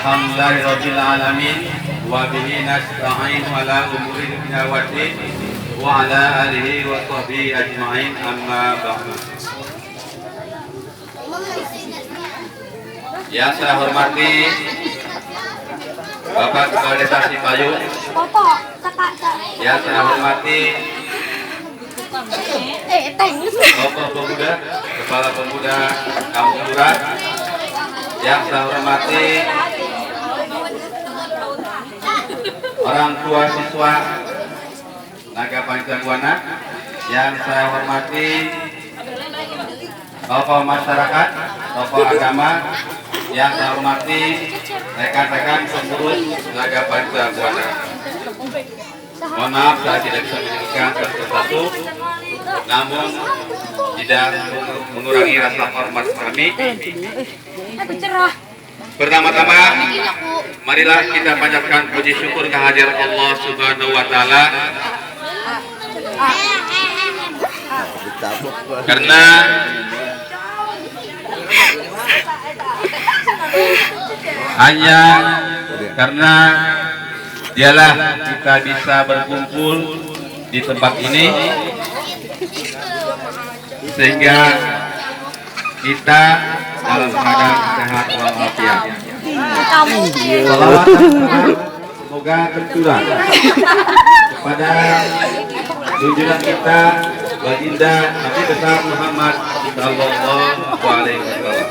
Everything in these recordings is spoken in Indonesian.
Alhamdulillahirabbil alamin wa bihi nasta'in ala umuri dunya waddin wa ala alihi wa sahbihi ajma'in amma ba'du. Yang saya hormati Bapak Kepala Desa Cipayu, yang saya hormati Bapak Pemuda, Kepala Pemuda Kampung Durat, yang saya hormati orang tua siswa Naga Pancabuana, yang saya hormati tokoh masyarakat, tokoh agama, yang saya hormati rekan-rekan pengurus Naga Pancabuana. Mohon maaf saya tidak bisa menyebutkan satu-satu, namun tidak mengurangi rasa hormat kami. Pertama-tama, marilah kita panjatkan puji syukur kehadiran Allah Subhanahu wa taala. Karena hanya karena dialah kita bisa berkumpul di tempat ini, sehingga kita dalam keadaan sehat walafiat. Semoga tercurah kepada junjungan kita baginda Nabi besar Muhammad sallallahu alaihi wasallam.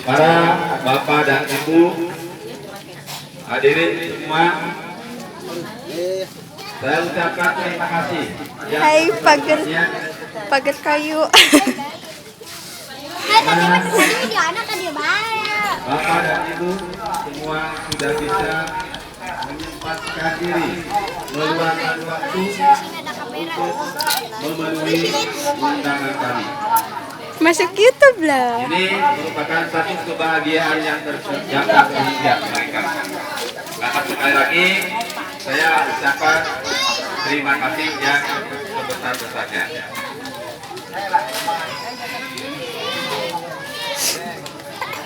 Para bapak dan ibu, hadirin semua, saya ucapkan terima kasih. Hai, pagar kayu. Bapak dan ibu semua sudah bisa menyempatkan diri, meluangkan waktu untuk memenuhi undangan kami. Masuk YouTube lah. Ini merupakan satu kebahagiaan yang terjaga mereka. Maka sekali lagi saya ucapkan terima kasih yang sebesar-besarnya.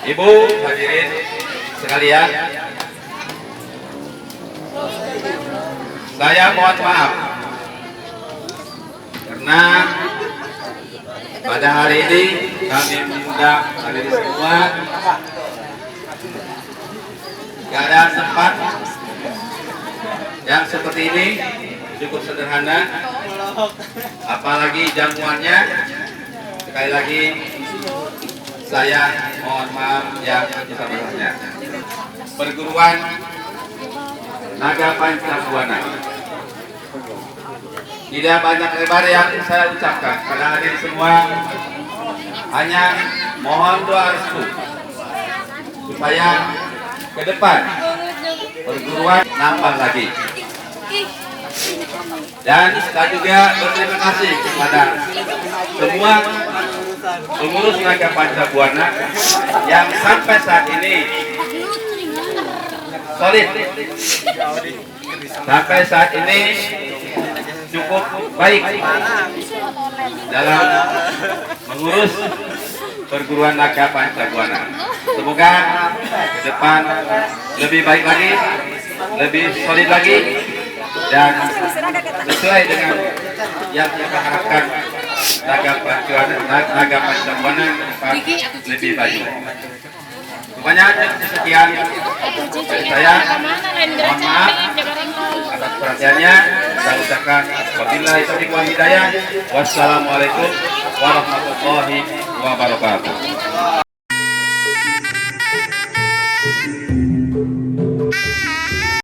Ibu hadirin sekalian, saya mohon maaf karena pada hari ini kami mengundang hadirin semua, keadaan tempat yang seperti ini cukup sederhana, apalagi jamuannya. Sekali lagi saya mohon maaf yang sebesar-besarnya. Perguruan Naga Pancabuana, tidak banyak lebar yang saya ucapkan pada hadirin semua, hanya mohon doa restu supaya ke depan perguruan nambah lagi. Dan saya juga berterima kasih kepada semua pengurus Naga Pancabuana yang sampai saat ini solid, sampai saat ini cukup baik dalam mengurus perguruan Naga Pancabuana. Semoga ke depan lebih baik lagi, lebih solid lagi, dan sesuai dengan yang kita harapkan Naga Pancabuana lebih baik. Banyak sekian dari saya. Mohon maaf atas perhatiannya. Saya ucapkan wabillahi taufiq wal hidayah. Wassalamualaikum warahmatullahi wabarakatuh.